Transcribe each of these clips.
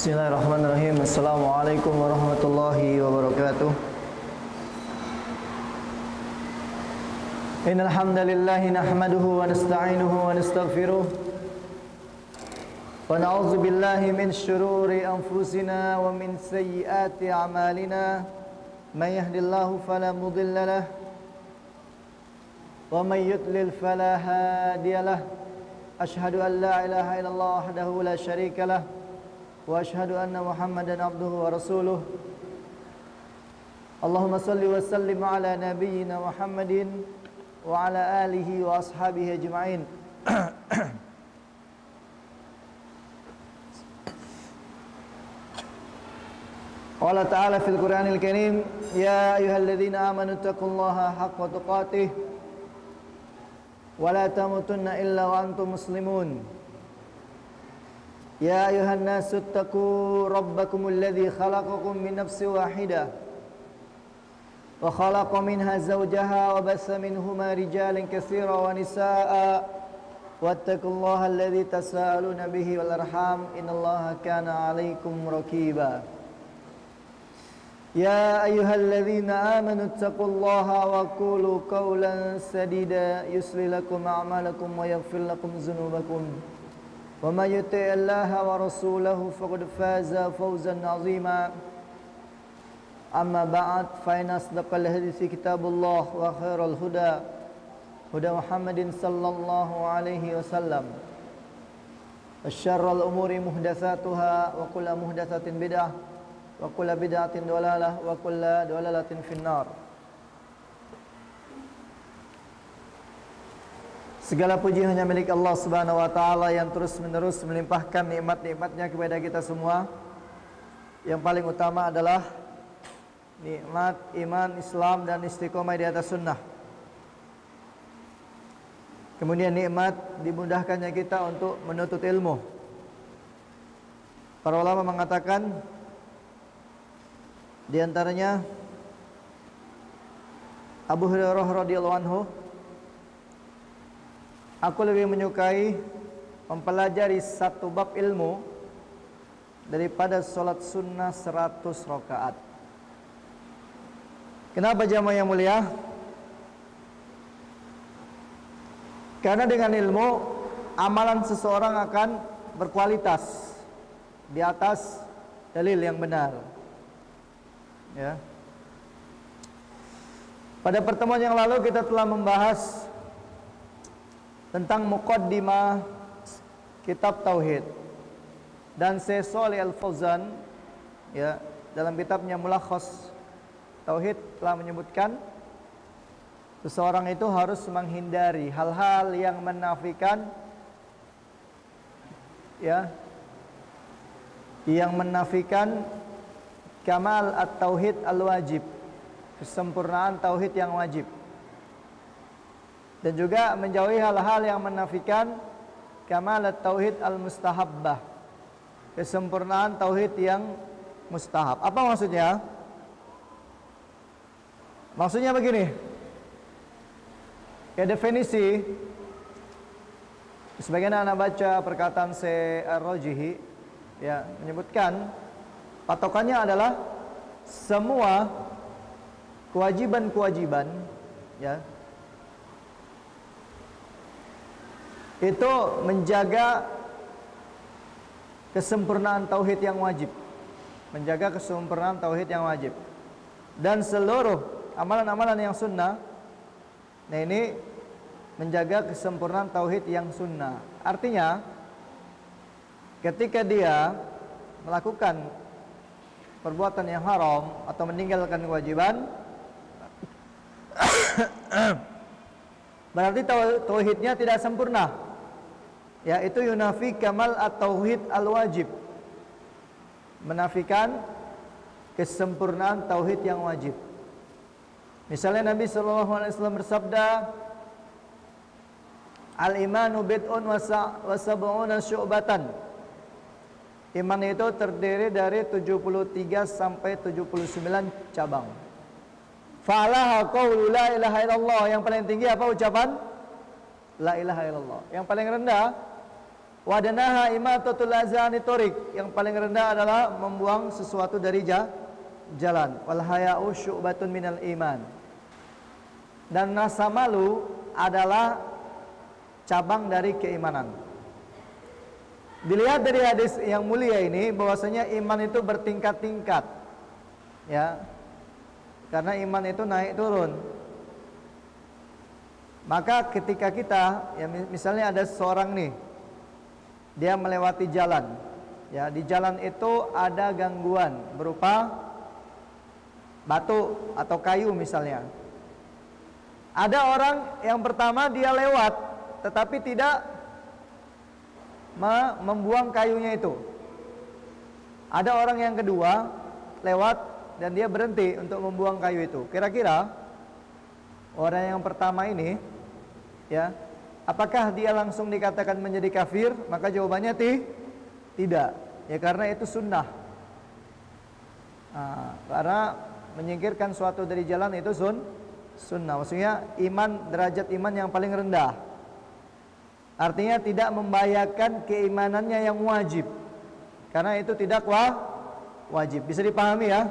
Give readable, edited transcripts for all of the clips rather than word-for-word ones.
Bismillahirrahmanirrahim. Assalamualaikum warahmatullahi wabarakatuh. Innal hamdalillah nahmaduhu wa nasta'inuhu wa nastaghfiruh. Wa na'udzu billahi min shururi anfusina wa min sayyiati a'malina. May yahdihillahu fala mudilla lahu wa may yudlil fala hadiya lahu. Ashhadu an la ilaha illallah wahdahu la syarika lahu wa ashhadu anna Muhammadan abduhu wa rasuluh. Allahumma salli wa sallim ala nabiyyina Muhammadin wa ala alihi wa ashabihi ajma'in. Qala ta'ala fil Qur'anil Karim, ya ayyuhalladzina amanu taqullaha haqqa tuqatih wa la tamutunna illa wa antum muslimun. Ya ayuhan nasu attaqu rabbakumul ladzi khalaqakum min nafsin wahidah wa khalaqa minha zawjaha wa bassa minhuma rijalan katsiran wa nisaa'a wattaqullaha alladzi tasaaluna bihi wal arham innallaha kana 'alaikum raqiba. Ya ayyuhalladzina amanu taqullaha wa qulu qawlan sadida yuslih lakum a'malakum wa yaghfir lakum dzunubakum. Wa may yuti'illaha wa rasulahu faqad faza fawzan 'azima. Amma ba'd, fa inna asdaqal haditsi kitabullah wa khairal huda huda Muhammadin sallallahu alaihi wasallam. Wa syarrul umuri muhdatsatuha wa kullu muhdatsatin bid'ah wa kullu bid'atin dhalalah wa kullu dhalalatin finnar. Segala puji hanya milik Allah Subhanahu wa taala yang terus-menerus melimpahkan nikmat-nikmatnya kepada kita semua. Yang paling utama adalah nikmat iman, Islam dan istiqomah di atas sunnah. Kemudian nikmat dimudahkannya kita untuk menuntut ilmu. Para ulama mengatakan di antaranya Abu Hurairah radhiyallahu anhu, aku lebih menyukai mempelajari satu bab ilmu daripada sholat sunnah 100 rakaat. Kenapa jamaah yang mulia? Karena dengan ilmu amalan seseorang akan berkualitas di atas dalil yang benar. Ya. Pada pertemuan yang lalu kita telah membahas tentang muqaddimah kitab tauhid, dan Syekh Shalih Al-Fauzan ya dalam kitabnya Mulakhas Tauhid telah menyebutkan seseorang itu harus menghindari hal-hal yang menafikan ya, yang menafikan kamal at-tauhid al-wajib, kesempurnaan tauhid yang wajib, dan juga menjauhi hal-hal yang menafikan kamal at-tauhid al-mustahabbah, kesempurnaan tauhid yang mustahab. Apa maksudnya? Maksudnya begini, ya definisi sebagian anak baca perkataan Syekh Ar-Rajihi ya menyebutkan patokannya adalah semua kewajiban-kewajiban ya itu menjaga kesempurnaan tauhid yang wajib, menjaga kesempurnaan tauhid yang wajib, dan seluruh amalan-amalan yang sunnah, nah ini menjaga kesempurnaan tauhid yang sunnah. Artinya ketika dia melakukan perbuatan yang haram atau meninggalkan kewajiban berarti tauhidnya tidak sempurna, yaitu yunafi kamal at-tauhid al-wajib, menafikan kesempurnaan tauhid yang wajib. Misalnya Nabi SAW bersabda, al-imanu bid'un wa sab'una syu'batan. Iman itu terdiri dari 73 sampai 79 cabang. Fa'alaha qawlu la ilaha illallah. Yang paling tinggi apa ucapan? La ilaha illallah. Yang paling rendah Wa adnaha imatatul azani thoriq, yang paling rendah adalah membuang sesuatu dari jalan. Wal haya'u syu'batun minal iman. Dan rasa malu adalah cabang dari keimanan. Dilihat dari hadis yang mulia ini bahwasanya iman itu bertingkat-tingkat. Ya. Karena iman itu naik turun. Maka ketika kita, ya misalnya ada seorang nih, dia melewati jalan. Ya, di jalan itu ada gangguan berupa batu atau kayu misalnya. Ada orang yang pertama dia lewat, tetapi tidak membuang kayunya itu. Ada orang yang kedua lewat dan dia berhenti untuk membuang kayu itu. Kira-kira orang yang pertama ini, ya, apakah dia langsung dikatakan menjadi kafir? Maka jawabannya tidak. Ya karena itu sunnah. Karena menyingkirkan suatu dari jalan itu sunnah. Maksudnya iman, derajat iman yang paling rendah. Artinya tidak membahayakan keimanannya yang wajib. Karena itu tidak wajib. Bisa dipahami ya?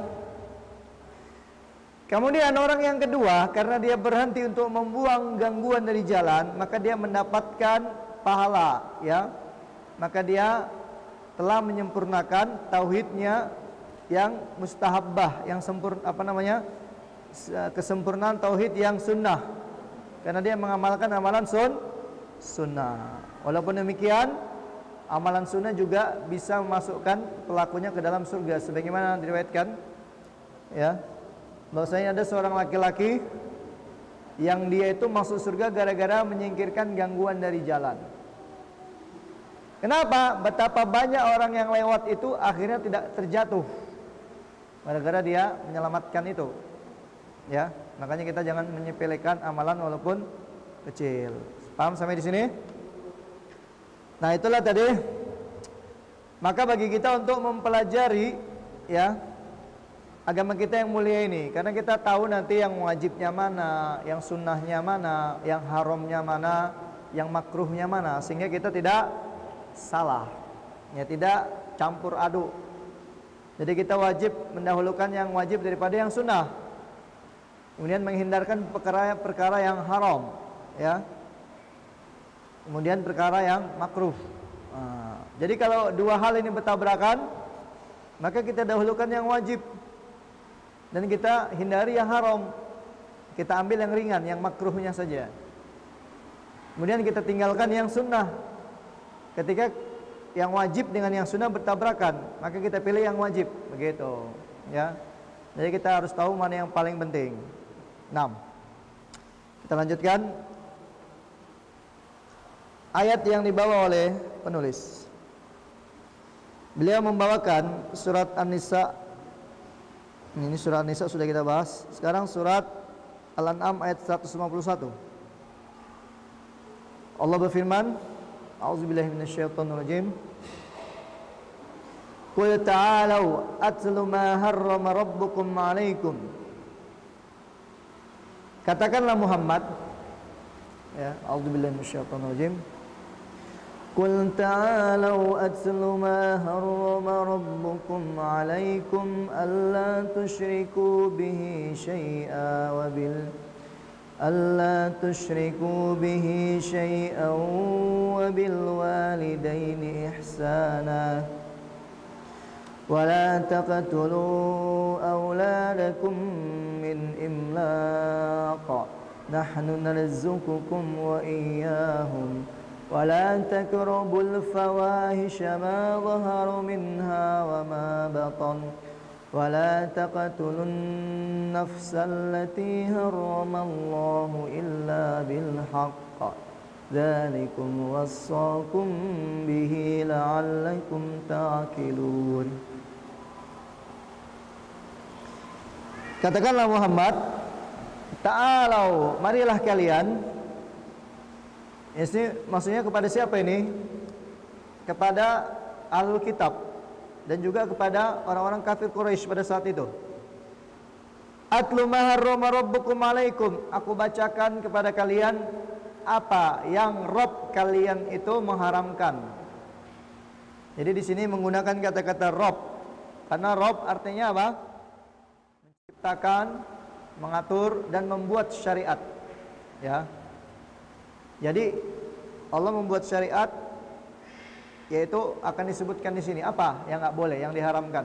Kemudian orang yang kedua, karena dia berhenti untuk membuang gangguan dari jalan, maka dia mendapatkan pahala, ya. Maka dia telah menyempurnakan tauhidnya yang mustahabbah, yang kesempurnaan tauhid yang sunnah. Karena dia mengamalkan amalan sunnah. Walaupun demikian, amalan sunnah juga bisa memasukkan pelakunya ke dalam surga, sebagaimana diriwayatkan, ya, bahwasanya ada seorang laki-laki yang dia itu masuk surga gara-gara menyingkirkan gangguan dari jalan. Kenapa? Betapa banyak orang yang lewat itu akhirnya tidak terjatuh gara-gara dia menyelamatkan itu. Ya, makanya kita jangan menyepelekan amalan walaupun kecil. Paham sampai di sini? Nah, itulah tadi. Maka bagi kita untuk mempelajari, ya, agama kita yang mulia ini, karena kita tahu nanti yang wajibnya mana, yang sunnahnya mana, yang haramnya mana, yang makruhnya mana, sehingga kita tidak salah, ya, tidak campur aduk. Jadi kita wajib mendahulukan yang wajib daripada yang sunnah, kemudian menghindarkan perkara yang haram, ya, kemudian perkara yang makruh. Jadi kalau dua hal ini bertabrakan, maka kita dahulukan yang wajib dan kita hindari yang haram. Kita ambil yang ringan, yang makruhnya saja. Kemudian kita tinggalkan yang sunnah. Ketika yang wajib dengan yang sunnah bertabrakan, maka kita pilih yang wajib, begitu, ya. Jadi kita harus tahu mana yang paling penting. 6. Kita lanjutkan ayat yang dibawa oleh penulis. Beliau membawakan surat An-Nisa. Ini surat An-Nisa sudah kita bahas. Sekarang surat Al-An'am ayat 151. Allah berfirman, A'udzubillahi minasyaitonir rajim. Qul ta'alu atlu ma harrama rabbukum 'alaikum. Katakanlah Muhammad, ya, A'udzubillahi minasyaitonir rajim. Qul ta'alu atlu ma harrama rabbukum 'alaikum alla tusyriku bihi syai'a wa bil ألا تشركوا به شيئا وبالوالدين إحسانا ولا تقتلوا أولادكم من إملاق نحن نرزقكم وإياهم ولا تقربوا الفواحش ما ظهر منها وما بطن ولا تقتلوا النفس التي حرم الله إلا بالحق ذلكم وصاكم به لعلكم تعقلون. Katakanlah Muhammad, ta'alau, marilah kalian. Ini maksudnya kepada siapa ini? Kepada Ahlul Kitab dan juga kepada orang-orang kafir Quraisy pada saat itu. Atlu ma harrama rabbukum 'alaikum, aku bacakan kepada kalian apa yang Rabb kalian itu mengharamkan Jadi di sini menggunakan kata-kata Rob, karena Rob artinya apa? Menciptakan, mengatur dan membuat syariat. Ya. Jadi Allah membuat syariat, yaitu akan disebutkan di sini apa yang nggak boleh, yang diharamkan.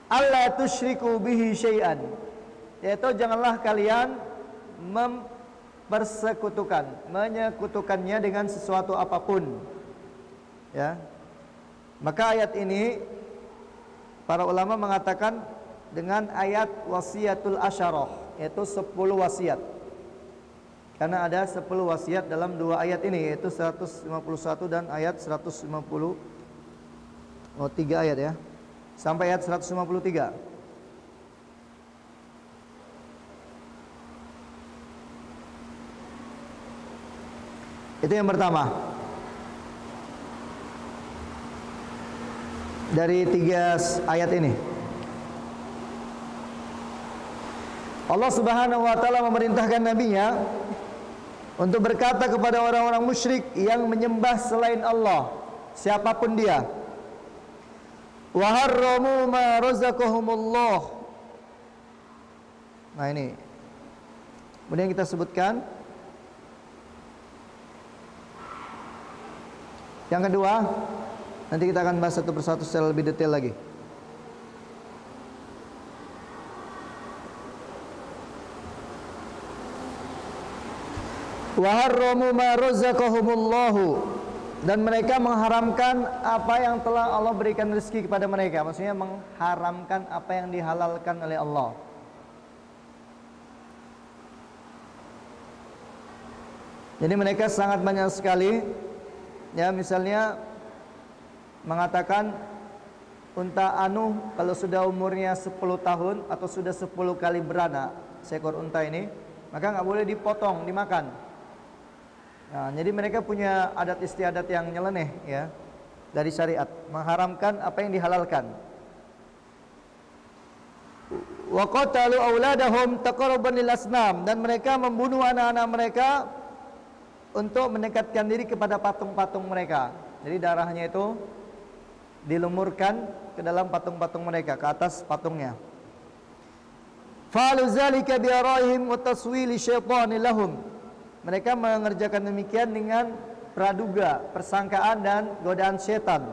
Alla tusyriku bihi syai'an, yaitu janganlah kalian menyekutukannya dengan sesuatu apapun. Ya. Maka ayat ini para ulama mengatakan dengan ayat wasiatul asyarah, yaitu 10 wasiat. Karena ada 10 wasiat dalam dua ayat ini, yaitu 151 dan ayat 150. Oh, 3 ayat ya. Sampai ayat 153. Itu yang pertama. Dari 3 ayat ini. Allah Subhanahu wa taala memerintahkan nabinya untuk berkata kepada orang-orang musyrik yang menyembah selain Allah, siapapun dia, wa harramu ma razaqahumullah. Nah ini. Kemudian kita sebutkan yang kedua, nanti kita akan bahas satu persatu secara lebih detail lagi. Wa harramu ma razaqahumullahu, dan mereka mengharamkan apa yang telah Allah berikan rezeki kepada mereka. Maksudnya mengharamkan apa yang dihalalkan oleh Allah. Jadi mereka sangat banyak sekali, ya, misalnya mengatakan unta anu kalau sudah umurnya 10 tahun atau sudah 10 kali beranak, seekor unta ini, maka nggak boleh dipotong, dimakan. Nah, jadi mereka punya adat istiadat yang nyeleneh, ya, dari syariat, mengharamkan apa yang dihalalkan. Wa qatalu auladahum taqarruban lil asnam, dan mereka membunuh anak-anak mereka untuk mendekatkan diri kepada patung-patung mereka. Jadi darahnya itu dilumurkan ke dalam patung-patung mereka, ke atas patungnya. Fa'alu zalika bi araihim wa taswili syaitani lahum. Mereka mengerjakan demikian dengan praduga, persangkaan dan godaan setan.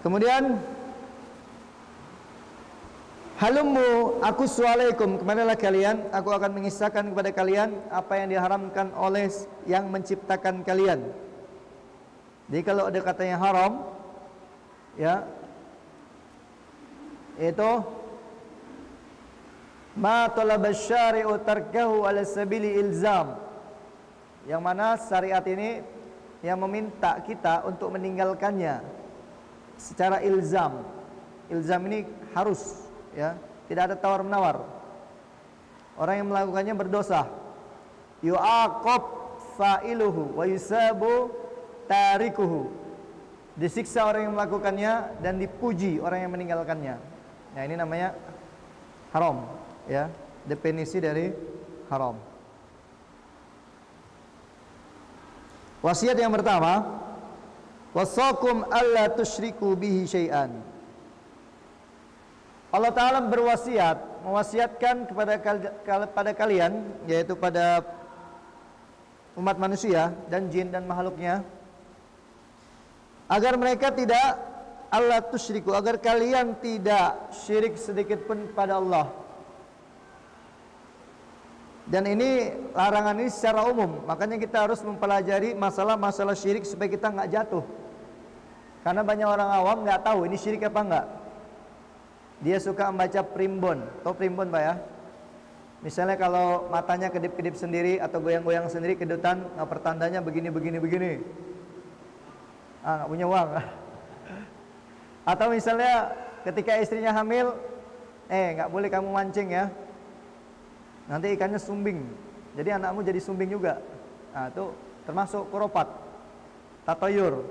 Kemudian halummu aqussu alaikum, kemanalah kalian, aku akan mengisahkan kepada kalian apa yang diharamkan oleh yang menciptakan kalian. Jadi kalau ada katanya haram, ya, itu ma talaba syari'u tarkahu ala sabili ilzam, yang mana syariat ini yang meminta kita untuk meninggalkannya secara ilzam. Ilzam ini harus, ya, tidak ada tawar-menawar. Orang yang melakukannya berdosa. Yu'aqab fa'iluhu wa yusabu tarikuhu. Disiksa orang yang melakukannya dan dipuji orang yang meninggalkannya. Nah, ini namanya haram, ya, definisi dari haram. Wasiat yang pertama, wasakum alla tusyriku bihi syai'an. Allah Ta'ala berwasiat, mewasiatkan kepada kalian, yaitu pada umat manusia dan jin dan makhluknya, agar mereka tidak alla tusyriku, agar kalian tidak syirik sedikit pun pada Allah. Dan ini larangan ini secara umum, makanya kita harus mempelajari masalah-masalah syirik supaya kita nggak jatuh. Karena banyak orang awam nggak tahu ini syirik apa enggak. Dia suka membaca primbon, tahu primbon Pak ya? Misalnya kalau matanya kedip-kedip sendiri atau goyang-goyang sendiri kedutan, nah pertandanya begini. Nggak punya uang. Atau misalnya ketika istrinya hamil, nggak boleh kamu mancing ya. Nanti ikannya sumbing, jadi anakmu jadi sumbing juga. Nah itu termasuk kuropat, tatoyur.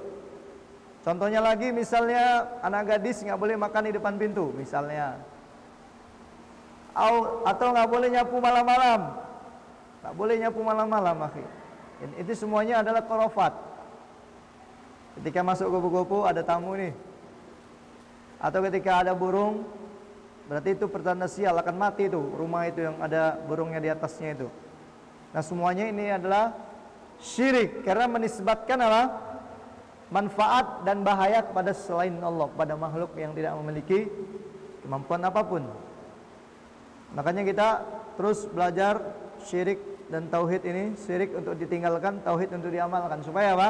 Contohnya lagi misalnya anak gadis nggak boleh makan di depan pintu misalnya. Atau nggak boleh nyapu malam-malam. Nggak boleh nyapu malam-malam, akhi. Itu semuanya adalah khurafat. Ketika masuk kupu-kupu ada tamu nih, atau ketika ada burung, berarti itu pertanda sial, akan mati itu rumah itu yang ada burungnya di atasnya itu. Nah semuanya ini adalah syirik karena menisbatkan apa? Manfaat dan bahaya kepada selain Allah, pada makhluk yang tidak memiliki kemampuan apapun. Makanya kita terus belajar syirik dan tauhid ini. Syirik untuk ditinggalkan, tauhid untuk diamalkan. Supaya apa?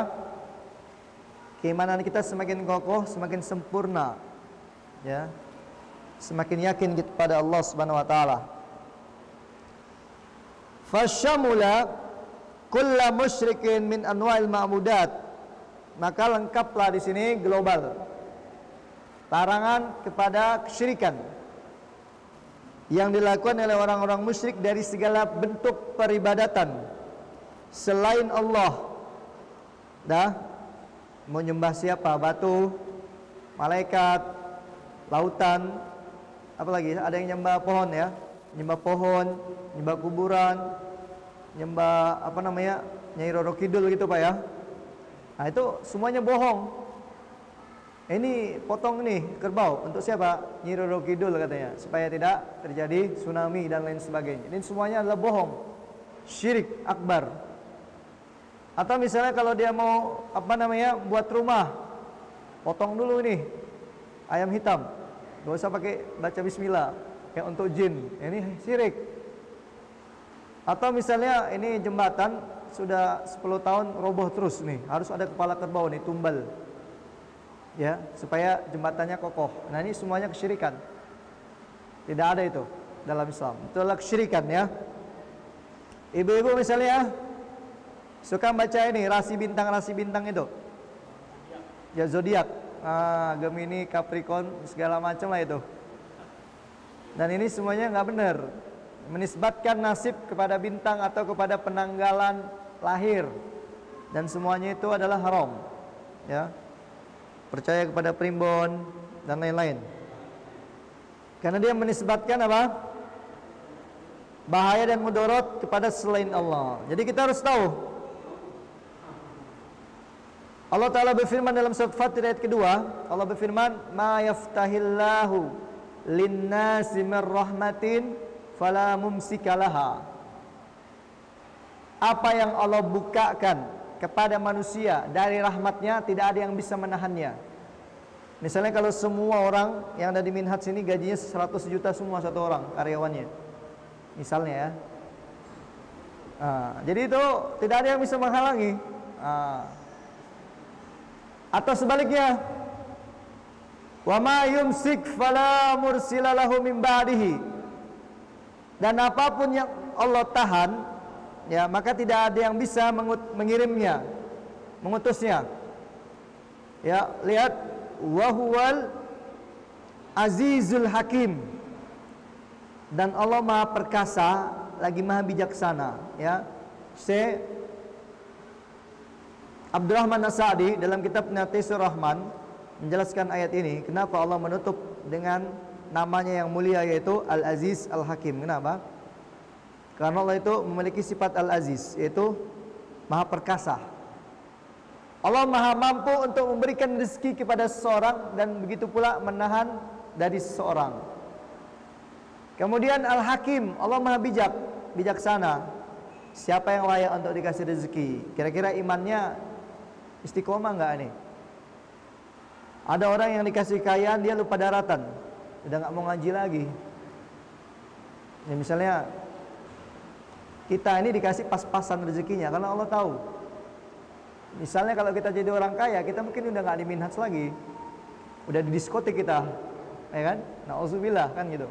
Keimanan kita semakin kokoh, semakin sempurna, ya, semakin yakin kita pada Allah Subhanahu wa taala. Fasyamula kulla musyrikin min anwa'il ma'budat. Maka lengkaplah di sini global. Larangan kepada kesyirikan yang dilakukan oleh orang-orang musyrik dari segala bentuk peribadatan selain Allah. Dah, menyembah siapa? Batu, malaikat, lautan, apalagi ada yang nyembah pohon ya, nyembah pohon, nyembah kuburan, nyembah apa namanya, Nyai Roro Kidul gitu Pak ya. Nah itu semuanya bohong. Ini potong nih kerbau untuk siapa? Nyai Roro Kidul katanya, supaya tidak terjadi tsunami dan lain sebagainya. Ini semuanya adalah bohong, syirik akbar. Atau misalnya kalau dia mau apa namanya, buat rumah, potong dulu nih ayam hitam, gak usah pakai baca bismillah, kayak untuk jin. Ini syirik. Atau misalnya ini jembatan sudah 10 tahun roboh terus nih, harus ada kepala kerbau nih tumbal, ya, supaya jembatannya kokoh. Nah ini semuanya kesyirikan. Tidak ada itu dalam Islam. Itu adalah kesyirikan ya. Ibu-ibu misalnya suka baca ini rasi bintang itu, ya zodiak, Gemini, Capricorn, segala macam lah itu. Dan ini semuanya nggak benar. Menisbatkan nasib kepada bintang atau kepada penanggalan lahir, dan semuanya itu adalah haram, ya. Percaya kepada primbon dan lain-lain, karena dia menisbatkan apa? Bahaya dan mudarat kepada selain Allah. Jadi kita harus tahu, Allah Ta'ala berfirman dalam surat Fatir ayat kedua, Allah berfirman, ma yaftahillahu linnasi min rahmatin fala mumsikalaha. Apa yang Allah bukakan kepada manusia dari rahmatnya, tidak ada yang bisa menahannya. Misalnya kalau semua orang yang ada di Minhaj sini gajinya 100 juta semua satu orang karyawannya, misalnya ya. Jadi itu tidak ada yang bisa menghalangi. Atau sebaliknya, wa ma yumsik fala mursila lahu min ba'dihi. Dan apapun yang Allah tahan, ya, maka tidak ada yang bisa mengirimnya, mengutusnya. Ya, lihat, wa huwal azizul hakim. Dan Allah Maha perkasa lagi Maha bijaksana, ya. Syekh Abdurrahman As-Sa'di dalam kitab Natisur Rahman menjelaskan ayat ini, kenapa Allah menutup dengan namanya yang mulia, yaitu Al-Aziz Al-Hakim. Kenapa? Karena Allah itu memiliki sifat Al-Aziz, yaitu Maha perkasa. Allah Maha mampu untuk memberikan rezeki kepada seseorang, dan begitu pula menahan dari seseorang. Kemudian Al-Hakim, Allah Maha bijaksana. Siapa yang layak untuk dikasih rezeki? Kira-kira imannya istiqomah enggak nih? Ada orang yang dikasih kekayaan, dia lupa daratan, udah nggak mau ngaji lagi. Ya, misalnya kita ini dikasih pas-pasan rezekinya, karena Allah tahu. Misalnya kalau kita jadi orang kaya, kita mungkin udah nggak di Minhaj lagi, udah di diskotik kita, ya kan? Nauzubillah kan gitu.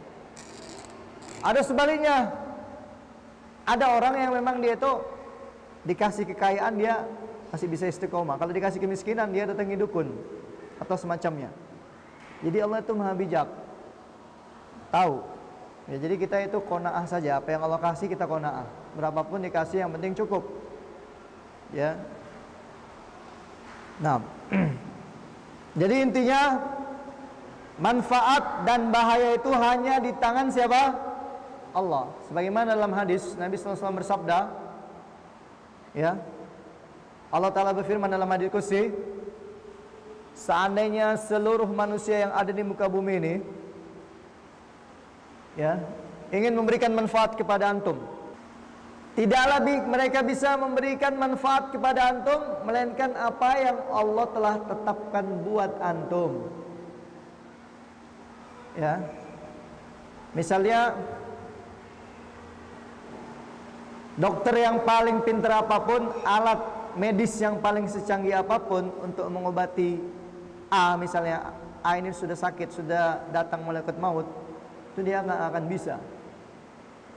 Ada sebaliknya, ada orang yang memang dia itu dikasih kekayaan, dia masih bisa istiqomah. Kalau dikasih kemiskinan, dia datangi dukun atau semacamnya. Jadi Allah itu Maha bijak, tahu. Ya, jadi kita itu qanaah saja, apa yang Allah kasih kita qanaah. Berapapun dikasih, yang penting cukup. Ya. Nah, jadi intinya manfaat dan bahaya itu hanya di tangan siapa? Allah. Sebagaimana dalam hadis Nabi SAW bersabda, ya, Allah Ta'ala berfirman dalam hadits qudsi, seandainya seluruh manusia yang ada di muka bumi ini ya ingin memberikan manfaat kepada antum, tidaklah mereka bisa memberikan manfaat kepada antum melainkan apa yang Allah telah tetapkan buat antum. Ya. Misalnya dokter yang paling pintar apapun, alat medis yang paling secanggih apapun untuk mengobati A, misalnya A ini sudah sakit, sudah datang malaikat maut, itu dia nggak akan bisa.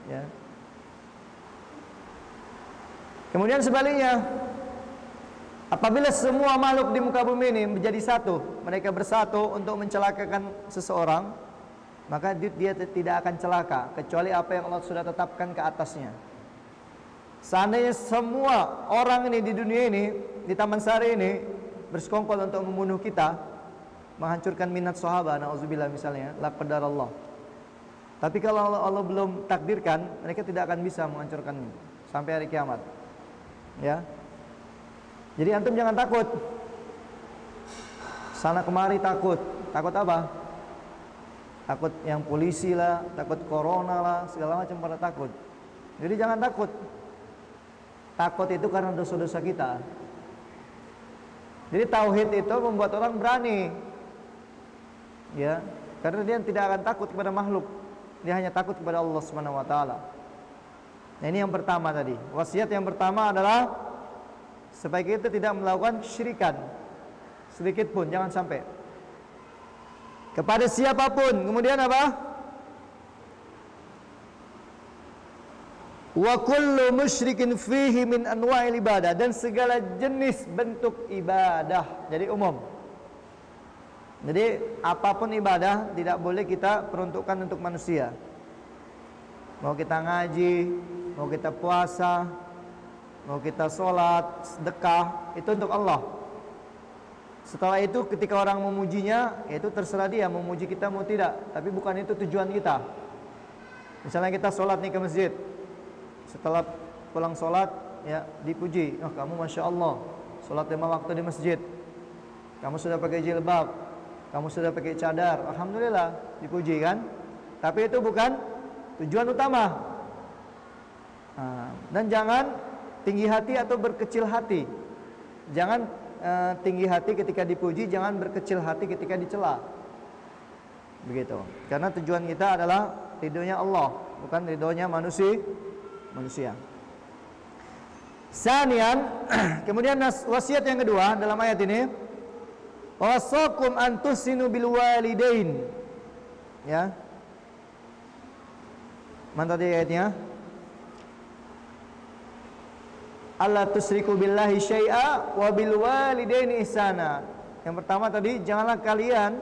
Ya. Kemudian sebaliknya, apabila semua makhluk di muka bumi ini menjadi satu, mereka bersatu untuk mencelakakan seseorang, maka dia tidak akan celaka kecuali apa yang Allah sudah tetapkan ke atasnya. Seandainya semua orang ini di dunia ini, di Taman Sari ini bersekongkol untuk membunuh kita, menghancurkan minat sahabat, na'udzubillah misalnya, la qadarallah. Tapi kalau Allah belum takdirkan, mereka tidak akan bisa menghancurkannya sampai hari kiamat. Ya. Jadi antum jangan takut. Sana kemari takut. Takut apa? Takut yang polisi lah, takut corona lah, segala macam pada takut. Jadi jangan takut. Takut itu karena dosa-dosa kita. Jadi tauhid itu membuat orang berani. Ya, karena dia tidak akan takut kepada makhluk. Dia hanya takut kepada Allah Subhanahu wa taala. Nah, ini yang pertama tadi. Wasiat yang pertama adalah supaya kita tidak melakukan kesyirikan sedikit pun, jangan sampai kepada siapapun. Kemudian apa? Wa kullu musyrikin fihi min anwa'il ibadah, dan segala jenis bentuk ibadah. Jadi umum. Jadi apapun ibadah tidak boleh kita peruntukkan untuk manusia. Mau kita ngaji, mau kita puasa, mau kita sholat, sedekah, itu untuk Allah. Setelah itu ketika orang memujinya, itu terserah dia mau memuji kita mau tidak. Tapi bukan itu tujuan kita. Misalnya kita sholat nih ke masjid, setelah pulang sholat ya dipuji, oh kamu masya Allah sholat 5 waktu di masjid, kamu sudah pakai jilbab, kamu sudah pakai cadar, alhamdulillah, dipuji kan. Tapi itu bukan tujuan utama. Dan jangan tinggi hati atau berkecil hati. Jangan tinggi hati ketika dipuji, jangan berkecil hati ketika dicela. Begitu. Karena tujuan kita adalah ridhonya Allah, bukan ridhonya manusia. Sanian, kemudian wasiat yang kedua dalam ayat ini, wasakum an tusinu bil walidain. Ya. Mana tadi ayatnya? Allah tusriku billahi syai'a wa bil walidaini ihsana. Yang pertama tadi, janganlah kalian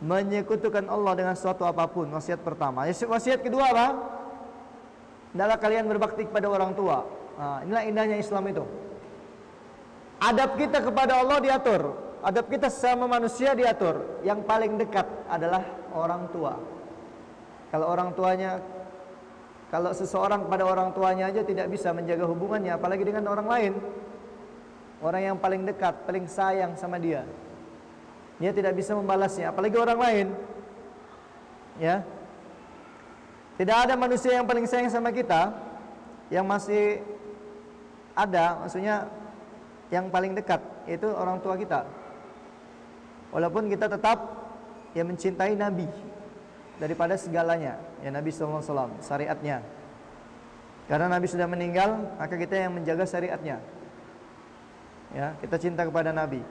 menyekutukan Allah dengan sesuatu apapun. Wasiat pertama. Wasiat kedua apa? Adalah kalian berbakti kepada orang tua. Nah, inilah indahnya Islam itu. Adab kita kepada Allah diatur, adab kita sama manusia diatur. Yang paling dekat adalah orang tua. Kalau seseorang pada orang tuanya aja tidak bisa menjaga hubungannya, apalagi dengan orang lain. Orang yang paling dekat, paling sayang sama dia, dia tidak bisa membalasnya, apalagi orang lain. Ya. Tidak ada manusia yang paling sayang sama kita yang masih ada, maksudnya yang paling dekat, yaitu orang tua kita. Walaupun kita tetap ya mencintai Nabi daripada segalanya, ya Nabi SAW, syariatnya. Karena Nabi sudah meninggal, maka kita yang menjaga syariatnya. Ya, kita cinta kepada Nabi.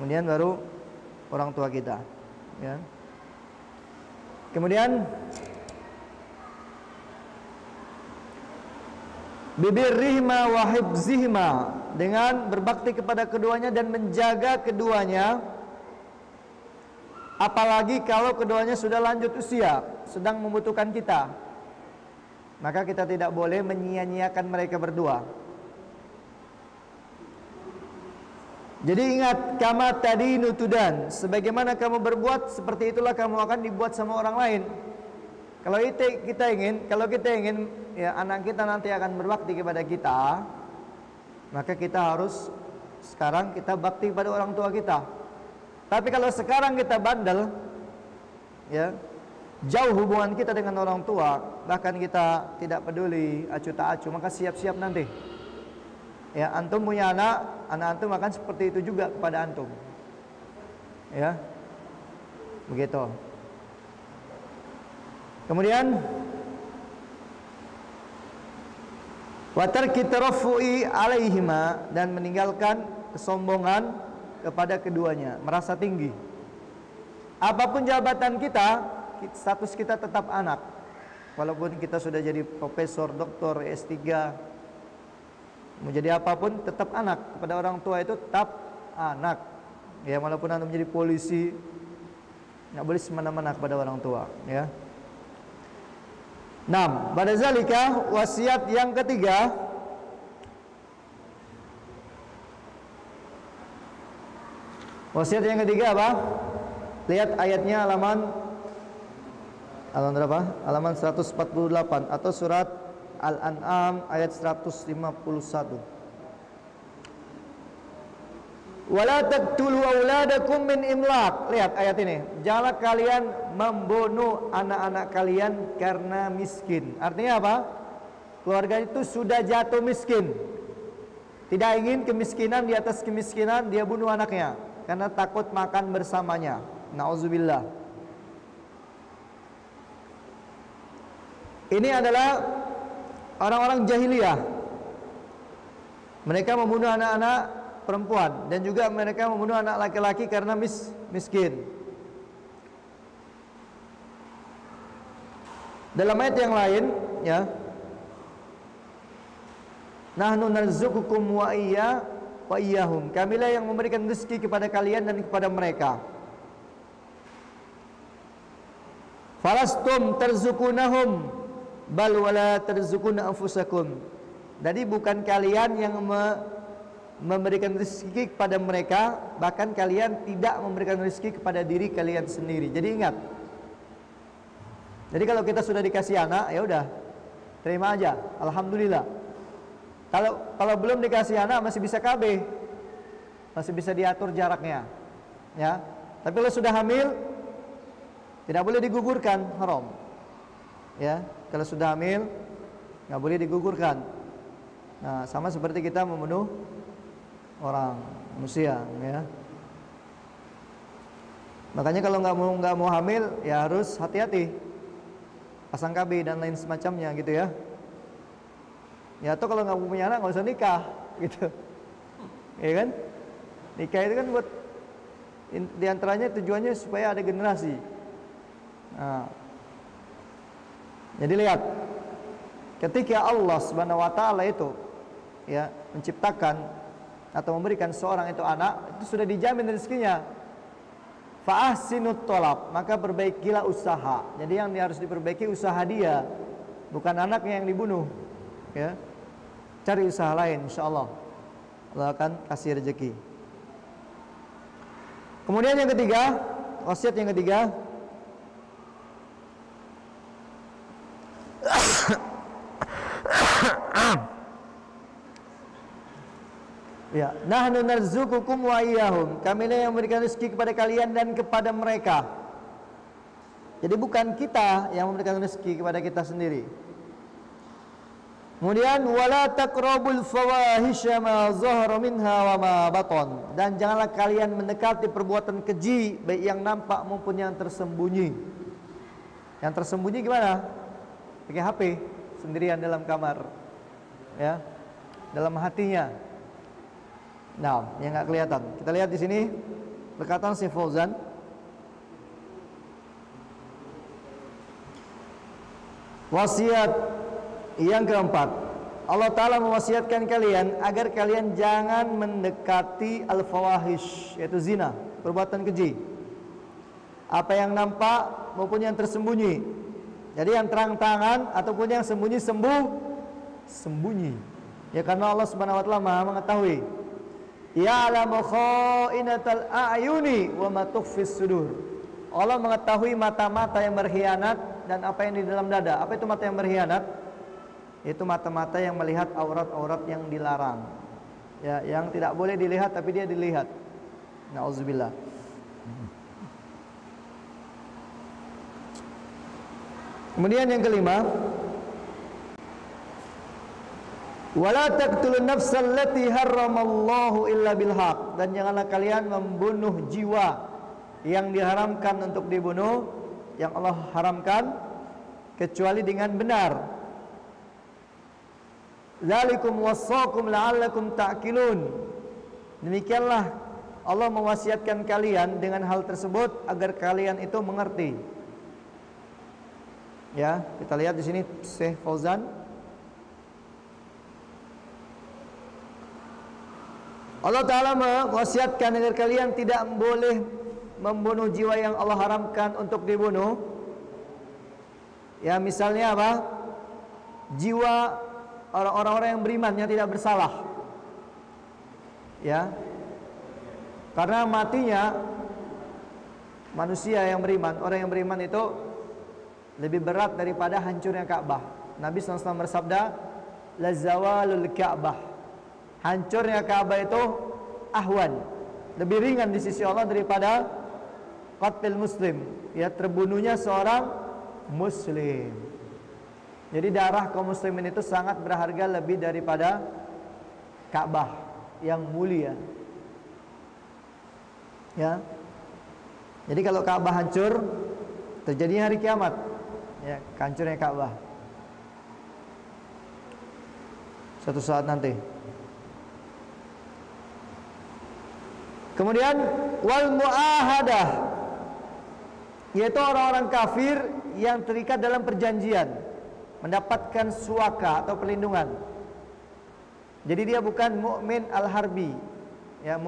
Kemudian baru orang tua kita. Ya. Kemudian bibirrihma wa hibzihma, dengan berbakti kepada keduanya dan menjaga keduanya. Apalagi kalau keduanya sudah lanjut usia, sedang membutuhkan kita, maka kita tidak boleh menyia-nyiakan mereka berdua. Jadi ingat, kama tadinu tudan, sebagaimana kamu berbuat, seperti itulah kamu akan dibuat sama orang lain. Kalau kita ingin ya anak kita nanti akan berbakti kepada kita, Maka kita harus sekarang kita bakti pada orang tua kita. Tapi kalau sekarang kita bandel, ya, jauh hubungan kita dengan orang tua, bahkan kita tidak peduli, acuh tak acuh, maka siap-siap nanti. Ya, antum punya anak antum akan seperti itu juga kepada antum. Ya, begitu. Kemudian watar kita rafu'i alaihima, dan meninggalkan kesombongan kepada keduanya, merasa tinggi. Apapun jabatan kita, status kita tetap anak. Walaupun kita sudah jadi profesor, doktor, S3, mau jadi apapun tetap anak. Kepada orang tua itu tetap anak. Ya, walaupun anda menjadi polisi, nggak boleh semena-mena kepada orang tua. Ya. 6. Pada zalika, wasiat yang ketiga, apa? Lihat ayatnya halaman berapa? Halaman 148 atau surat Al-An'am ayat 151. Wala taqtulu auladakum min imlaq. Lihat ayat ini. Janganlah kalian membunuh anak-anak kalian karena miskin. Artinya apa? Keluarga itu sudah jatuh miskin. Tidak ingin kemiskinan di atas kemiskinan, dia bunuh anaknya karena takut makan bersamanya. Nauzubillah. Ini adalah orang-orang jahiliyah. Mereka membunuh anak-anak perempuan dan juga mereka membunuh anak laki-laki karena miskin. Dalam ayat yang lain, ya, nahnu narzuqukum wa iyyahum. Kamilah yang memberikan rezeki kepada kalian dan kepada mereka. Falastum tarzuqunahum bal wala tarzukuna anfusakum. Jadi bukan kalian yang memberikan rezeki kepada mereka, bahkan kalian tidak memberikan rezeki kepada diri kalian sendiri. Jadi ingat. Jadi kalau kita sudah dikasih anak, ya udah, terima aja, alhamdulillah. Kalau belum dikasih anak masih bisa KB, masih bisa diatur jaraknya, ya. Tapi kalau sudah hamil, tidak boleh digugurkan, haram. Ya, kalau sudah hamil nggak boleh digugurkan. Nah, sama seperti kita membunuh orang manusia, ya. Makanya kalau nggak mau hamil, ya harus hati-hati, pasang KB dan lain semacamnya, gitu ya. Ya, atau kalau nggak punya anak nggak usah nikah, gitu, ya kan? Nikah itu kan buat diantaranya tujuannya supaya ada generasi. Nah, jadi lihat, ketika Allah Subhanahu wa taala itu, ya, menciptakan atau memberikan seorang itu anak, itu sudah dijamin rezekinya. Fa ahsinut thalab, maka perbaikilah usaha. Jadi yang harus diperbaiki usaha dia, bukan anaknya yang dibunuh, ya. Cari usaha lain, insyaallah Allah akan kasih rezeki. Kemudian yang ketiga, wasiat yang ketiga, ya, nahnu narzuqukum wa iyyahum. Kamilah yang memberikan rezeki kepada kalian dan kepada mereka. Jadi bukan kita yang memberikan rezeki kepada kita sendiri. Kemudian wala taqrabul fawahisha ma zahara minha wa ma batan. Dan janganlah kalian mendekati perbuatan keji, baik yang nampak maupun yang tersembunyi. Yang tersembunyi gimana? Pakai HP sendirian dalam kamar, ya, dalam hatinya. Nah, yang nggak kelihatan. Kita lihat di sini perkataan Syekh Fauzan. Wasiat yang keempat, Allah Ta'ala mewasiatkan kalian agar kalian jangan mendekati al-fawahish, yaitu zina, perbuatan keji, apa yang nampak maupun yang tersembunyi. Jadi yang terang-terangan ataupun yang sembunyi. Ya, karena Allah Subhanahu wa taala Maha mengetahui. Ya'lamu kha'inatal a'yuni wa ma tukhfis sudur. Allah mengetahui mata-mata yang berkhianat dan apa yang di dalam dada. Apa itu mata yang berkhianat? Itu mata-mata yang melihat aurat-aurat yang dilarang. Ya, yang tidak boleh dilihat tapi dia dilihat. Nauzubillah. Kemudian yang kelima, wala taqtulun nafsal lati harramallahu illa bil haq, dan janganlah kalian membunuh jiwa yang diharamkan untuk dibunuh, yang Allah haramkan kecuali dengan benar. Zalikum wassakum la'allakum ta'qilun. Demikianlah Allah mewasiatkan kalian dengan hal tersebut agar kalian itu mengerti. Ya, kita lihat di sini Syekh Fauzan. Allah Ta'ala mewasiatkan agar kalian tidak boleh membunuh jiwa yang Allah haramkan untuk dibunuh. Ya, misalnya apa? Jiwa orang-orang yang beriman yang tidak bersalah. Ya. Karena matinya manusia yang beriman, orang yang beriman itu lebih berat daripada hancurnya Ka'bah. Nabi SAW bersabda, la zawalul Ka'bah, hancurnya Ka'bah itu ahwan, lebih ringan di sisi Allah daripada qatlil muslim, ya, terbunuhnya seorang muslim. Jadi darah kaum muslimin itu sangat berharga lebih daripada Ka'bah yang mulia. Ya. Jadi kalau Ka'bah hancur, terjadinya hari kiamat. Ya, hancurnya Ka'bah. Suatu saat nanti. Kemudian wal muahadah, yaitu orang-orang kafir yang terikat dalam perjanjian, mendapatkan suaka atau perlindungan. Jadi dia bukan mukmin al-harbi, ya,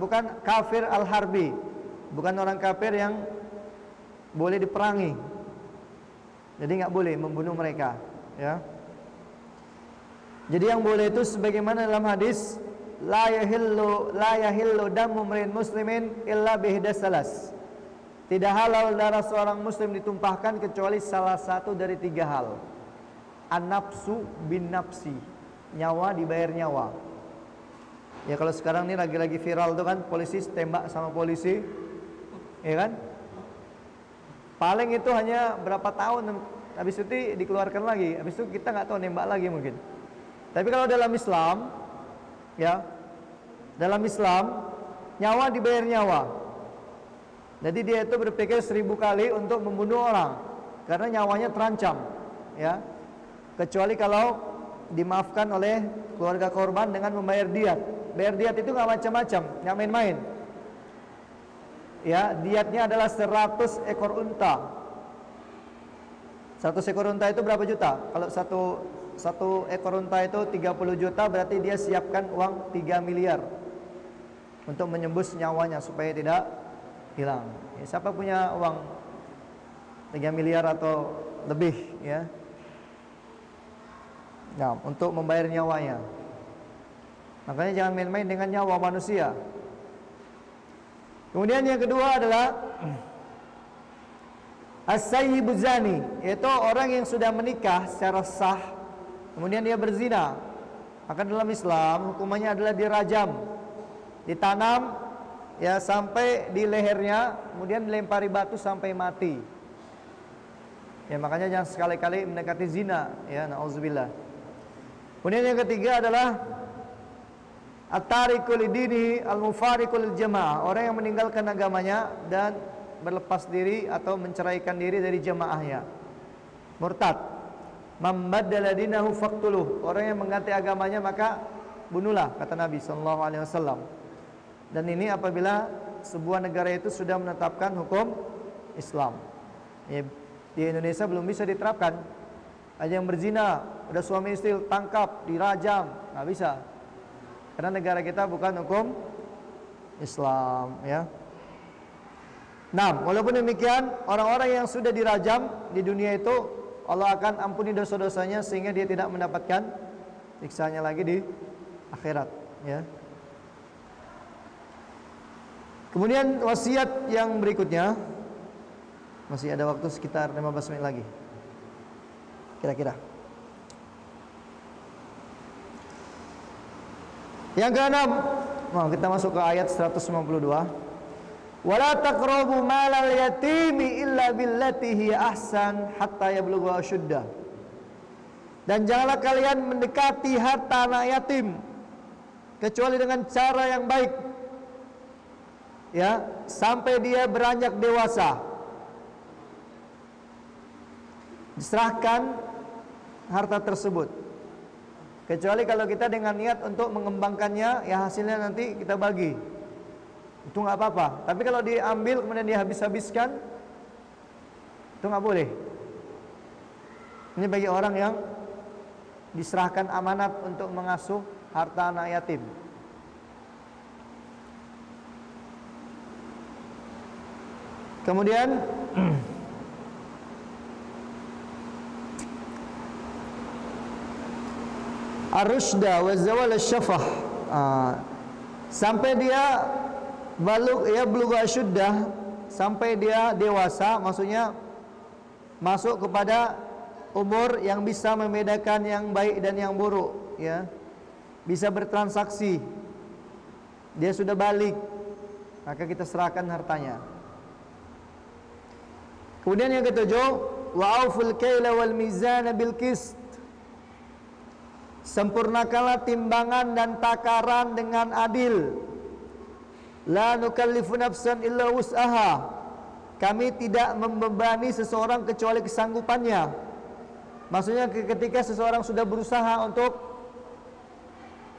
bukan kafir al-harbi, bukan orang kafir yang boleh diperangi. Jadi nggak boleh membunuh mereka, ya. Jadi yang boleh itu sebagaimana dalam hadis, la yahillu damu mri'in muslimin illa bihda salas. Tidak halal darah seorang muslim ditumpahkan kecuali salah satu dari 3 hal. An-nafsu bin nafsi, nyawa dibayar nyawa. Ya kalau sekarang ini lagi-lagi viral tuh kan, polisi tembak sama polisi, ya kan? Paling itu hanya berapa tahun, habis itu dikeluarkan lagi, habis itu kita nggak tahu, nembak lagi mungkin. Tapi kalau dalam Islam, ya, dalam Islam nyawa dibayar nyawa. Jadi dia itu berpikir 1000 kali untuk membunuh orang karena nyawanya terancam, ya. Kecuali kalau dimaafkan oleh keluarga korban dengan membayar diat. Bayar diat itu nggak macam-macam, nggak main-main. Ya, diatnya adalah 100 ekor unta. 100 ekor unta itu berapa juta? Kalau satu ekor unta itu 30 juta, berarti dia siapkan uang 3 miliar untuk menyembus nyawanya supaya tidak hilang. Ya, siapa punya uang 3 miliar atau lebih, ya? Nah, untuk membayar nyawanya. Makanya jangan main-main dengan nyawa manusia. Kemudian yang kedua adalah as-sayyibu zani, yaitu orang yang sudah menikah secara sah, kemudian dia berzina. Maka dalam Islam hukumannya adalah dirajam, ditanam, ya, sampai di lehernya, kemudian dilempari batu sampai mati. Ya, makanya jangan sekali-kali mendekati zina, ya, na'udzubillah. Kemudian yang ketiga adalah at-tariku lidini al-mufariqu lil jamaah, orang yang meninggalkan agamanya dan berlepas diri atau menceraikan diri dari jamaahnya. Murtad. Man baddala dinahu faqtuluh, orang yang mengganti agamanya maka bunuhlah, kata Nabi sallallahu alaihi wasallam. Dan ini apabila sebuah negara itu sudah menetapkan hukum Islam. Ya, di Indonesia belum bisa diterapkan. Ada yang berzina, udah suami istri tangkap, dirajam, nggak bisa. Karena negara kita bukan hukum Islam, ya. Nah, walaupun demikian, orang-orang yang sudah dirajam di dunia itu Allah akan ampuni dosa-dosanya sehingga dia tidak mendapatkan siksanya lagi di akhirat, ya. Kemudian wasiat yang berikutnya, masih ada waktu sekitar 15 menit lagi kira-kira. Yang keenam, kita masuk ke ayat 152. Wala taqrabu malal yatimi illa billati hiya ahsan hatta yablugha asyuddah. Dan janganlah kalian mendekati harta anak yatim kecuali dengan cara yang baik, ya, sampai dia beranjak dewasa. Diserahkan harta tersebut, kecuali kalau kita dengan niat untuk mengembangkannya, ya hasilnya nanti kita bagi, itu nggak apa-apa. Tapi kalau diambil kemudian dia habis-habiskan, itu nggak boleh. Ini bagi orang yang diserahkan amanat untuk mengasuh harta anak yatim. Kemudian ar-rusyda wa zawal asy-syafah, sampai dia belugha asyuddah, sampai dia dewasa, maksudnya masuk kepada umur yang bisa membedakan yang baik dan yang buruk, ya, bisa bertransaksi, dia sudah balik, maka kita serahkan hartanya. Kemudian yang ketujuh, wa auful kaila wal mizana bil qist, sempurnakanlah timbangan dan takaran dengan adil. La nukallifu nafsan illa wus'aha, kami tidak membebani seseorang kecuali kesanggupannya. Maksudnya ketika seseorang sudah berusaha untuk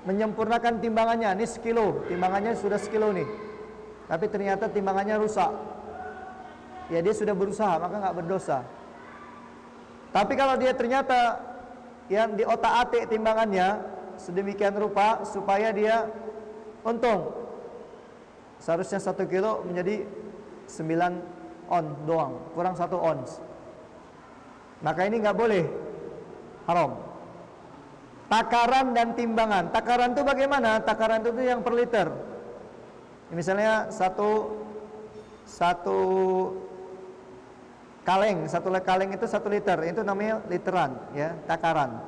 menyempurnakan timbangannya, ini sekilo, timbangannya sudah sekilo nih, tapi ternyata timbangannya rusak, ya dia sudah berusaha, maka nggak berdosa. Tapi kalau dia ternyata yang di otak-atik timbangannya sedemikian rupa supaya dia untung, seharusnya 1 kilo menjadi 9 on doang, kurang 1 ons, maka ini nggak boleh, haram. Takaran dan timbangan. Takaran itu bagaimana? Takaran itu yang per liter. Misalnya satu kaleng, satu kaleng itu 1 liter, itu namanya literan, ya, takaran.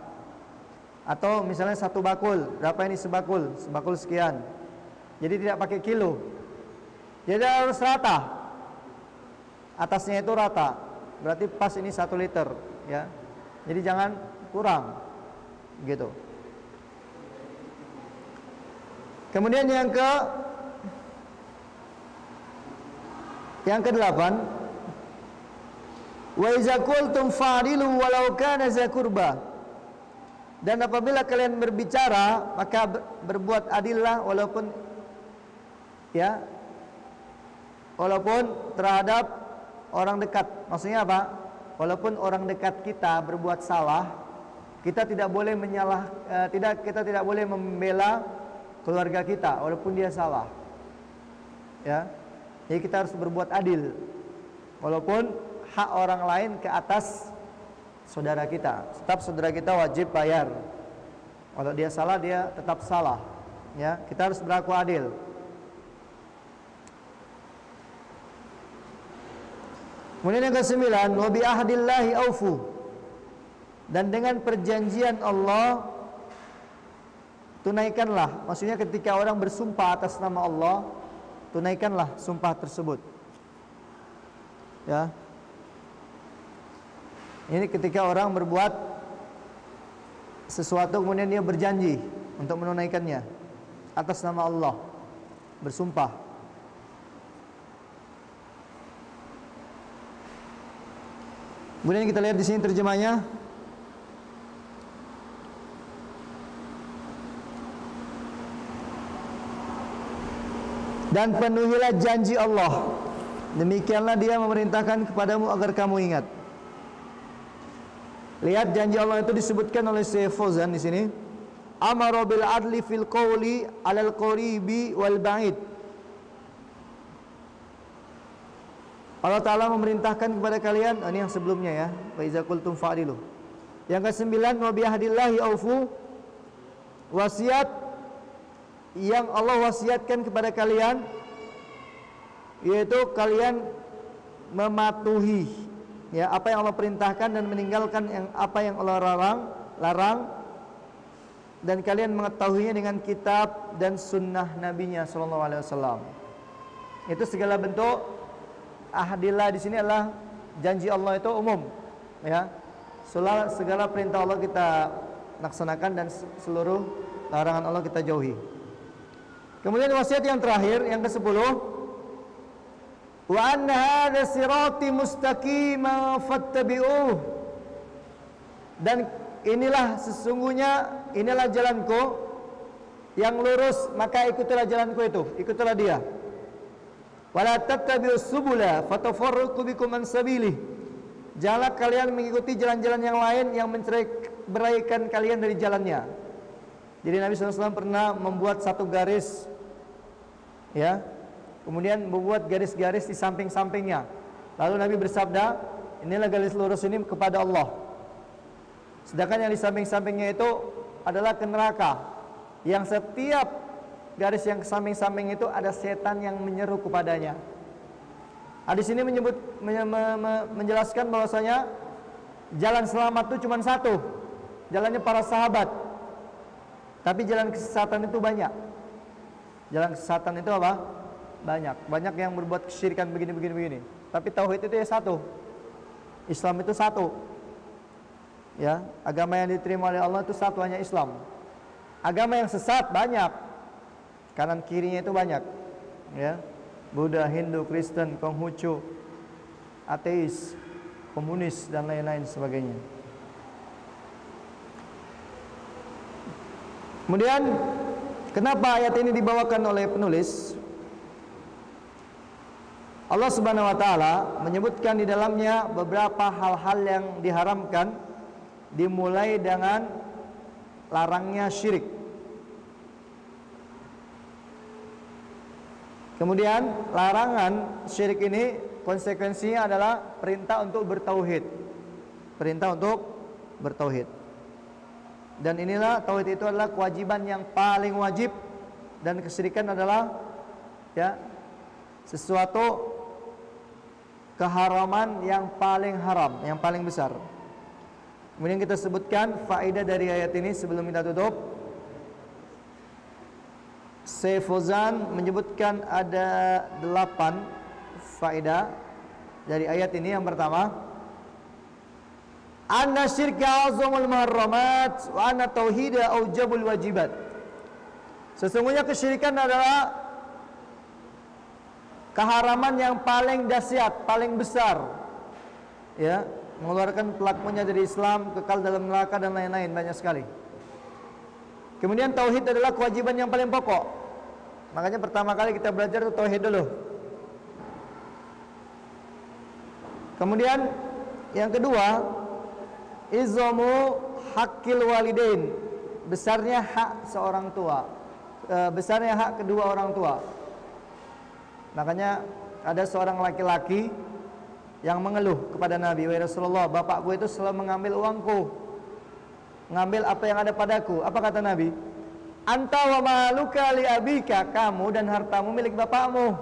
Atau misalnya 1 bakul, berapa ini sebakul? Sebakul sekian. Jadi tidak pakai kilo. Jadi harus rata. Atasnya itu rata. Berarti pas ini 1 liter, ya. Jadi jangan kurang, gitu. Kemudian yang ke-8, wa iza qultum fa'dilu walau kana za qurba, dan apabila kalian berbicara maka berbuat adillah walaupun terhadap orang dekat. Maksudnya apa? Walaupun orang dekat kita berbuat salah, kita tidak boleh kita tidak boleh membela keluarga kita walaupun dia salah, ya. Jadi kita harus berbuat adil walaupun hak orang lain ke atas saudara kita. Tetap saudara kita wajib bayar. Kalau dia salah, dia tetap salah, ya. Kita harus berlaku adil. Kemudian yang ke-9, wa bi ahdillahi aufu, dan dengan perjanjian Allah tunaikanlah. Maksudnya ketika orang bersumpah atas nama Allah, tunaikanlah sumpah tersebut, ya. Ini ketika orang berbuat sesuatu kemudian dia berjanji untuk menunaikannya atas nama Allah, bersumpah. Kemudian kita lihat di sini terjemahnya. Dan penuhilah janji Allah, demikianlah Dia memerintahkan kepadamu agar kamu ingat. Lihat janji Allah itu disebutkan oleh Syekh Fauzan di sini. Amara bil adli fil qawli 'alal qaribi wal ba'id. Allah Ta'ala memerintahkan kepada kalian, ini yang sebelumnya, ya, wa iza qultum fa'dilu. Yang ke-9, wa bi ahdillahi aufu, wasiat yang Allah wasiatkan kepada kalian, yaitu kalian mematuhi, ya, apa yang Allah perintahkan dan meninggalkan apa yang Allah larang. dan kalian mengetahuinya dengan kitab dan sunnah nabinya sallallahu alaihi wasallam. Itu segala bentuk ahdillah di sini adalah janji Allah itu umum, ya. Segala perintah Allah kita laksanakan dan seluruh larangan Allah kita jauhi. Kemudian wasiat yang terakhir, yang ke-10, wa anna hadza sirati mustaqiman fattabi'uh. Dan inilah sesungguhnya, inilah jalanku yang lurus, maka ikutilah jalanku itu, ikutilah dia. Wala tattabi'us subula fatafarraqu bikum an sabilih. Janganlah kalian mengikuti jalan-jalan yang lain yang beraikan kalian dari jalannya. Jadi Nabi SAW pernah membuat satu garis, ya, kemudian membuat garis-garis di samping-sampingnya. Lalu Nabi bersabda, inilah garis lurus ini kepada Allah. Sedangkan yang di samping-sampingnya itu adalah ke neraka. Yang setiap garis yang ke samping-samping itu ada setan yang menyeru kepadanya. Hadis ini menjelaskan bahwasanya jalan selamat itu cuma satu, jalannya para sahabat. Tapi jalan kesesatan itu banyak. Jalan kesesatan itu apa? Banyak yang berbuat kesyirikan begini. Tapi tauhid itu ya satu. Islam itu satu. Ya, agama yang diterima oleh Allah itu satu, hanya Islam. Agama yang sesat banyak. Kanan kirinya itu banyak. Ya. Buddha, Hindu, Kristen, Konghucu, ateis, komunis dan lain-lain sebagainya. Kemudian kenapa ayat ini dibawakan oleh penulis? Allah Subhanahu wa taala menyebutkan di dalamnya beberapa hal-hal yang diharamkan, dimulai dengan larangnya syirik. Kemudian larangan syirik ini konsekuensinya adalah perintah untuk bertauhid. Perintah untuk bertauhid. Dan inilah tauhid itu adalah kewajiban yang paling wajib, dan kesyirikan adalah ya sesuatu keharaman yang paling haram, yang paling besar. Kemudian kita sebutkan faedah dari ayat ini sebelum kita tutup. Syekh Fauzan menyebutkan ada 8 faedah dari ayat ini. Yang pertama, anna syirka azamul muharramat wa anna tauhida aujabul wajibat. Sesungguhnya kesyirikan adalah keharaman yang paling dahsyat, paling besar, ya, mengeluarkan pelakunya dari Islam, kekal dalam neraka dan lain-lain, banyak sekali. Kemudian tauhid adalah kewajiban yang paling pokok. Makanya pertama kali kita belajar itu tauhid dulu. Kemudian yang kedua, izamu haqqil walidain, besarnya hak seorang tua, besarnya hak kedua orang tua. Makanya ada seorang laki-laki yang mengeluh kepada Nabi, "Wahai Rasulullah, bapakku itu selalu mengambil uangku, ngambil apa yang ada padaku." Apa kata Nabi? Anta wa maluka li abika, kamu dan hartamu milik bapakmu.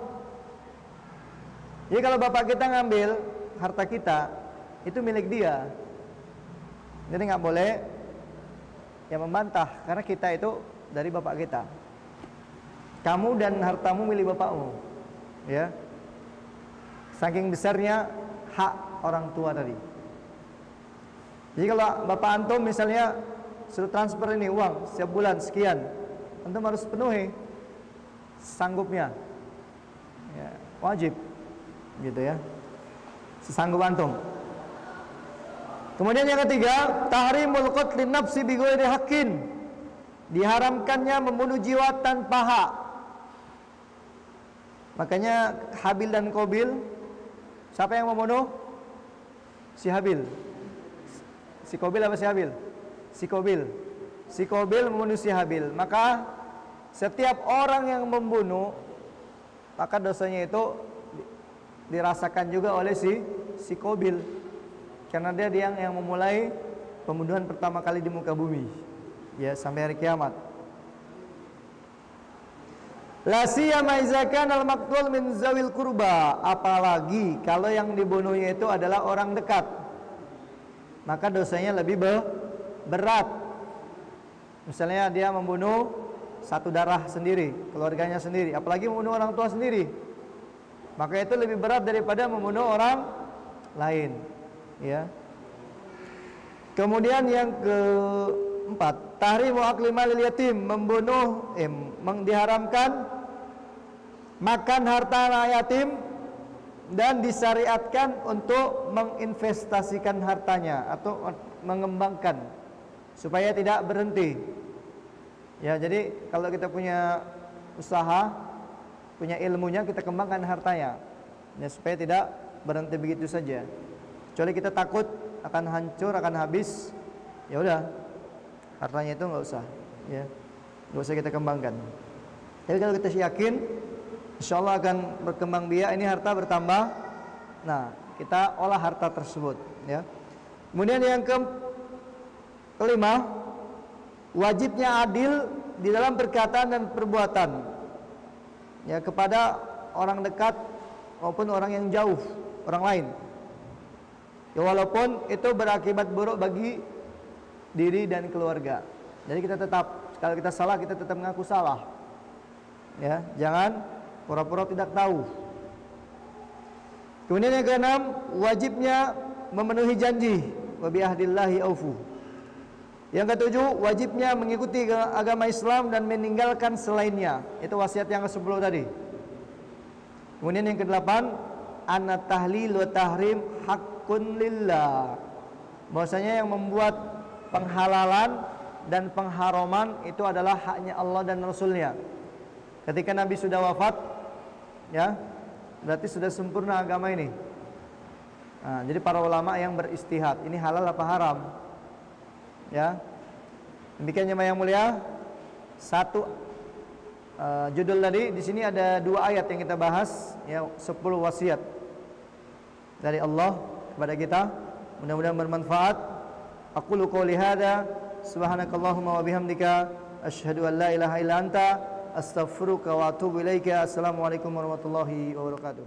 Jadi kalau bapak kita ngambil harta kita, itu milik dia. Jadi nggak boleh yang membantah, karena kita itu dari bapak kita. Kamu dan hartamu milik bapakmu, ya. Saking besarnya hak orang tua tadi. Jadi kalau bapak antum misalnya suruh transfer ini uang setiap bulan sekian, antum harus penuhi sanggupnya, ya, wajib, gitu ya, sesanggup antum. Kemudian yang ketiga, tahrimul qatli nafsi bi ghairi haqqin, diharamkannya membunuh jiwa tanpa hak. Makanya Habil dan Qabil, siapa yang membunuh? Si Habil. Si Qabil apa si Habil? Si Qabil. Si Qabil membunuh si Habil. Maka setiap orang yang membunuh, maka dosanya itu dirasakan juga oleh si Qabil, karena dia yang memulai pembunuhan pertama kali di muka bumi, ya, sampai hari kiamat. La siyama iza kana al-maqtul min zawil qurba, apalagi kalau yang dibunuhnya itu adalah orang dekat, maka dosanya lebih berat. Misalnya dia membunuh satu darah sendiri, keluarganya sendiri, apalagi membunuh orang tua sendiri, maka itu lebih berat daripada membunuh orang lain, ya. Kemudian yang keempat, tahrimu akli malil yatim, diharamkan makan harta yatim dan disyariatkan untuk menginvestasikan hartanya atau mengembangkan supaya tidak berhenti. Ya, jadi kalau kita punya usaha, punya ilmunya, kita kembangkan hartanya, ya, supaya tidak berhenti begitu saja. Kecuali kita takut akan hancur, akan habis, ya udah, hartanya itu nggak usah, ya, nggak usah kita kembangkan. Tapi kalau kita yakin, insya Allah akan berkembang biak, ini harta bertambah. Nah, kita olah harta tersebut, ya. Kemudian yang kelima, wajibnya adil di dalam perkataan dan perbuatan, ya, kepada orang dekat maupun orang yang jauh, orang lain. Ya, walaupun itu berakibat buruk bagi diri dan keluarga. Jadi kita tetap, kalau kita salah, kita tetap mengaku salah. Ya, jangan pura-pura tidak tahu. Kemudian yang keenam, wajibnya memenuhi janji. Wa bi ahdillahi aufu. Yang ketujuh, wajibnya mengikuti agama Islam dan meninggalkan selainnya. Itu wasiat yang ke-10 tadi. Kemudian yang ke-8, anat tahlil wa tahrim haqqun lillah. Bahwasanya yang membuat penghalalan dan pengharaman itu adalah haknya Allah dan Rasulnya. Ketika Nabi sudah wafat, ya, berarti sudah sempurna agama ini. Nah, jadi para ulama yang beristihad, ini halal apa haram? Ya, demikian jemaah yang mulia. Satu judul tadi, di sini ada 2 ayat yang kita bahas, ya, 10 wasiat dari Allah kepada kita. Mudah-mudahan bermanfaat. Aqulu qouli hadza, subhanakallahumma wa bihamdika, asyhadu an la ilaha illa anta, astaghfiruka wa atubu ilaika. Assalamualaikum warahmatullahi wabarakatuh.